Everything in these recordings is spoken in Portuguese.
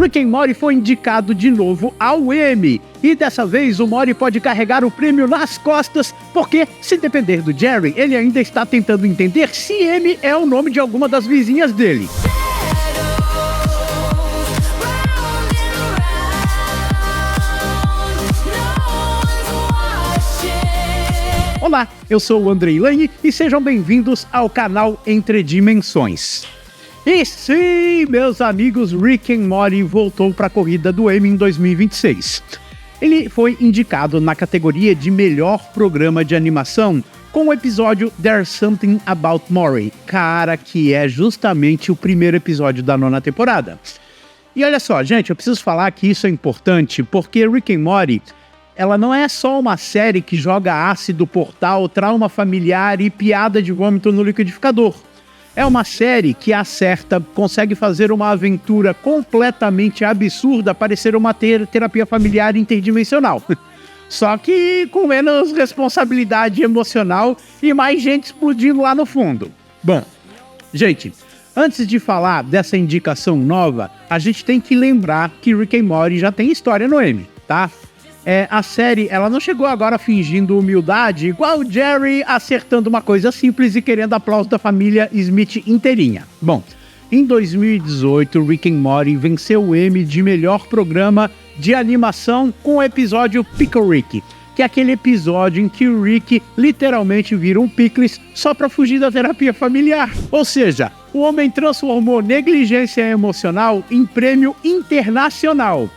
Rick and Morty foi indicado de novo ao Emmy, e dessa vez o Morty pode carregar o prêmio nas costas, porque, se depender do Jerry, ele ainda está tentando entender se Emmy é o nome de alguma das vizinhas dele. Olá, eu sou o Andrei Lane e sejam bem-vindos ao canal Entre Dimensões. E sim, meus amigos, Rick and Morty voltou para a corrida do Emmy em 2026. Ele foi indicado na categoria de melhor programa de animação com o episódio There's Something About Maury, cara, que é justamente o primeiro episódio da 9ª temporada. E olha só, gente, eu preciso falar que isso é importante porque Rick and Morty, ela não é só uma série que joga ácido portal, trauma familiar e piada de vômito no liquidificador. É uma série que acerta, consegue fazer uma aventura completamente absurda parecer uma terapia familiar interdimensional. Só que com menos responsabilidade emocional e mais gente explodindo lá no fundo. Bom, gente, antes de falar dessa indicação nova, a gente tem que lembrar que Rick and Morty já tem história no Emmy, tá? A série, ela não chegou agora fingindo humildade, igual o Jerry acertando uma coisa simples e querendo aplauso da família Smith inteirinha. Bom, em 2018, Rick and Morty venceu o Emmy de melhor programa de animação com o episódio Pickle Rick, que é aquele episódio em que o Rick literalmente vira um picles só pra fugir da terapia familiar. Ou seja, o homem transformou negligência emocional em prêmio internacional.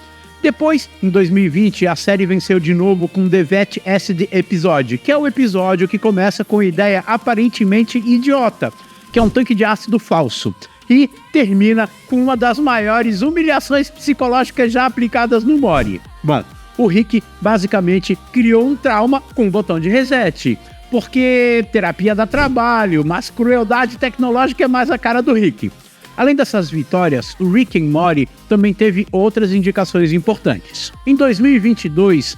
Depois, em 2020, a série venceu de novo com The Vet Acid Episode, que é o episódio que começa com uma ideia aparentemente idiota, que é um tanque de ácido falso, e termina com uma das maiores humilhações psicológicas já aplicadas no Morty. Bom, o Rick basicamente criou um trauma com um botão de reset, porque terapia dá trabalho, mas crueldade tecnológica é mais a cara do Rick. Além dessas vitórias, o Rick and Morty também teve outras indicações importantes. Em 2022,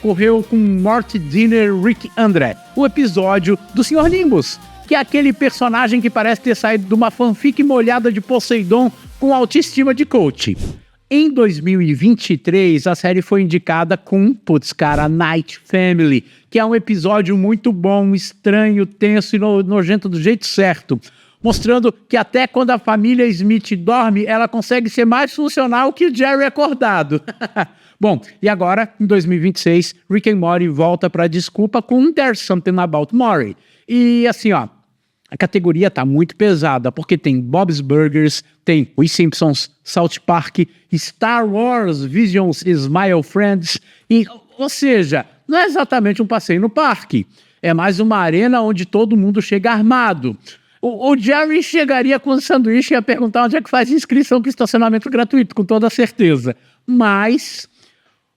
correu com Morty Dinner Rick André, o episódio do Sr. Nimbus, que é aquele personagem que parece ter saído de uma fanfic molhada de Poseidon com autoestima de coach. Em 2023, a série foi indicada com, Night Family, que é um episódio muito bom, estranho, tenso e nojento do jeito certo, mostrando que até quando a família Smith dorme, ela consegue ser mais funcional que o Jerry acordado. Bom, e agora, em 2026, Rick and Morty volta para a desculpa com There's Something About Maury. E assim, ó, a categoria tá muito pesada, porque tem Bob's Burgers, tem Os Simpsons, South Park, Star Wars, Visions, Smile Friends, ou seja, não é exatamente um passeio no parque, é mais uma arena onde todo mundo chega armado. O Jerry chegaria com um sanduíche e ia perguntar onde é que faz inscrição para estacionamento gratuito, com toda certeza. Mas,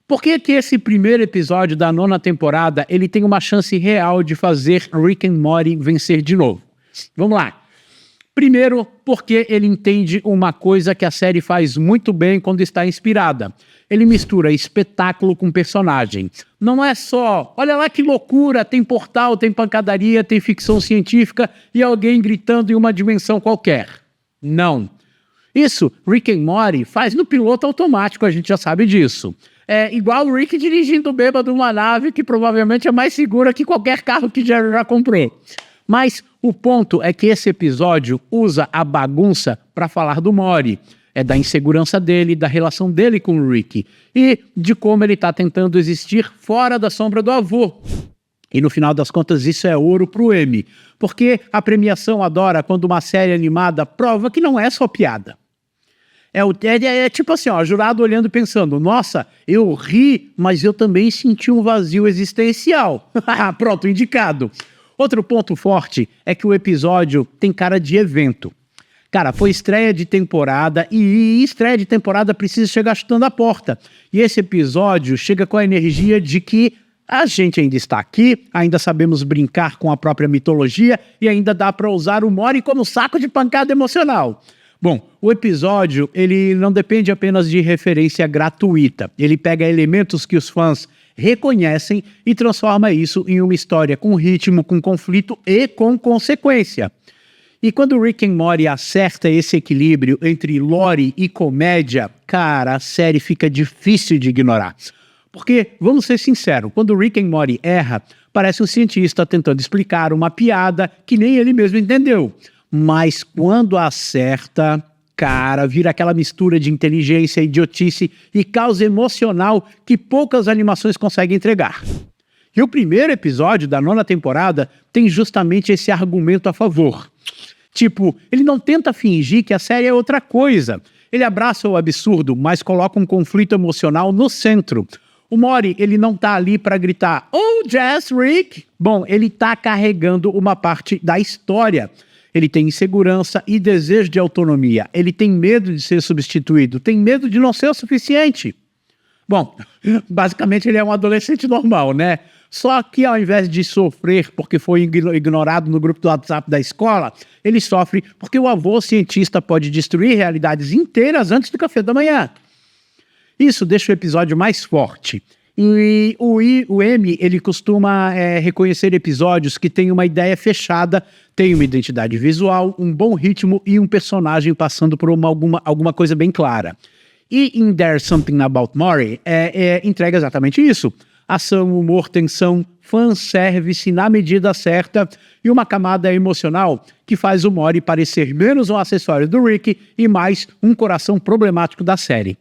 por que esse primeiro episódio da 9ª temporada ele tem uma chance real de fazer Rick and Morty vencer de novo? Vamos lá. Primeiro, porque ele entende uma coisa que a série faz muito bem quando está inspirada. Ele mistura espetáculo com personagem. Não é só, olha lá que loucura, tem portal, tem pancadaria, tem ficção científica e alguém gritando em uma dimensão qualquer. Não. Isso, Rick and Morty faz no piloto automático, a gente já sabe disso. É igual o Rick dirigindo bêbado uma nave que provavelmente é mais segura que qualquer carro que Jerry já comprou. Mas o ponto é que esse episódio usa a bagunça para falar do Morty. É da insegurança dele, da relação dele com o Rick e de como ele está tentando existir fora da sombra do avô. E no final das contas isso é ouro pro Emmy, porque a premiação adora quando uma série animada prova que não é só piada. É tipo assim, ó, jurado olhando e pensando, nossa, eu ri, mas eu também senti um vazio existencial. Pronto, indicado. Outro ponto forte é que o episódio tem cara de evento. Cara, foi estreia de temporada e estreia de temporada precisa chegar chutando a porta. E esse episódio chega com a energia de que a gente ainda está aqui, ainda sabemos brincar com a própria mitologia e ainda dá para usar o Morty como saco de pancada emocional. Bom, o episódio ele não depende apenas de referência gratuita. Ele pega elementos que os fãs reconhecem e transforma isso em uma história com ritmo, com conflito e com consequência. E quando Rick and Morty acerta esse equilíbrio entre lore e comédia, cara, a série fica difícil de ignorar. Porque, vamos ser sinceros, quando Rick and Morty erra, parece um cientista tentando explicar uma piada que nem ele mesmo entendeu. Mas quando acerta, cara, vira aquela mistura de inteligência, idiotice e caos emocional que poucas animações conseguem entregar. E o primeiro episódio da 9ª temporada tem justamente esse argumento a favor. Tipo, ele não tenta fingir que a série é outra coisa. Ele abraça o absurdo, mas coloca um conflito emocional no centro. O Morty, ele não tá ali pra gritar, "Oh, Jess, Rick!" Bom, ele tá carregando uma parte da história. Ele tem insegurança e desejo de autonomia. Ele tem medo de ser substituído, tem medo de não ser o suficiente. Bom, basicamente ele é um adolescente normal, né? Só que ao invés de sofrer porque foi ignorado no grupo do WhatsApp da escola, ele sofre porque o avô cientista pode destruir realidades inteiras antes do café da manhã. Isso deixa o episódio mais forte. E o M, ele costuma reconhecer episódios que têm uma ideia fechada, tem uma identidade visual, um bom ritmo e um personagem passando por alguma coisa bem clara. E em There's Something About Maury, entrega exatamente isso. Ação, humor, tensão, fanservice na medida certa e uma camada emocional que faz o Maury parecer menos um acessório do Rick e mais um coração problemático da série.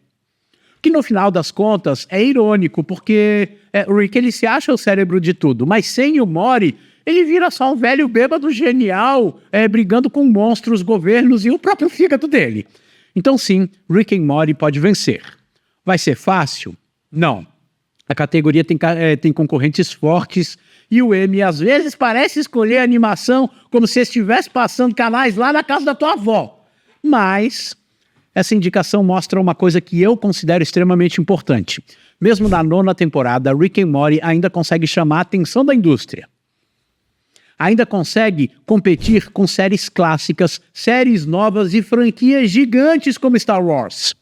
Que no final das contas é irônico, porque o Rick ele se acha o cérebro de tudo, mas sem o Maury ele vira só um velho bêbado genial, brigando com monstros, governos e o próprio fígado dele. Então sim, Rick and Morty pode vencer. Vai ser fácil? Não. A categoria tem concorrentes fortes e o M às vezes parece escolher a animação como se estivesse passando canais lá na casa da tua avó. Mas essa indicação mostra uma coisa que eu considero extremamente importante. Mesmo na 9ª temporada, Rick and Morty ainda consegue chamar a atenção da indústria. Ainda consegue competir com séries clássicas, séries novas e franquias gigantes como Star Wars.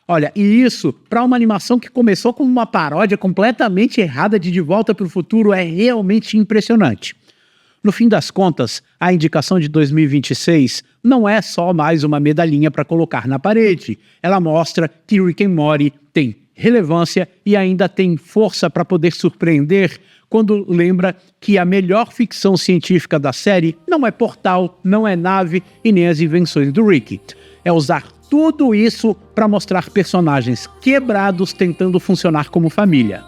Olha, e isso, para uma animação que começou como uma paródia completamente errada de Volta para o Futuro, é realmente impressionante. No fim das contas, a indicação de 2026 não é só mais uma medalhinha para colocar na parede. Ela mostra que Rick and Morty tem relevância e ainda tem força para poder surpreender quando lembra que a melhor ficção científica da série não é Portal, não é nave e nem as invenções do Rick. É usar tudo isso para mostrar personagens quebrados tentando funcionar como família.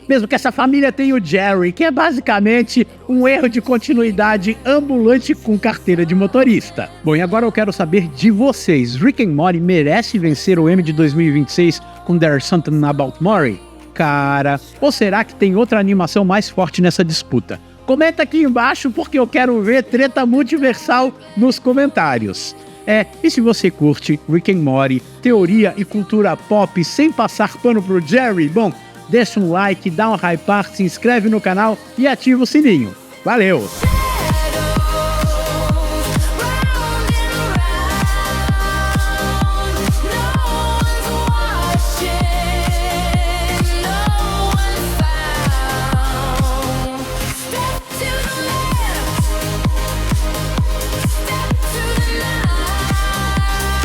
Mesmo que essa família tenha o Jerry, que é basicamente um erro de continuidade ambulante com carteira de motorista. Bom, e agora eu quero saber de vocês. Rick and Morty merece vencer o M de 2026 com There's Something About Maury? Cara, ou será que tem outra animação mais forte nessa disputa? Comenta aqui embaixo porque eu quero ver treta multiversal nos comentários. E se você curte Rick and Morty, teoria e cultura pop sem passar pano pro Jerry, bom, deixa um like, dá um hypar, se inscreve no canal e ativa o sininho. Valeu!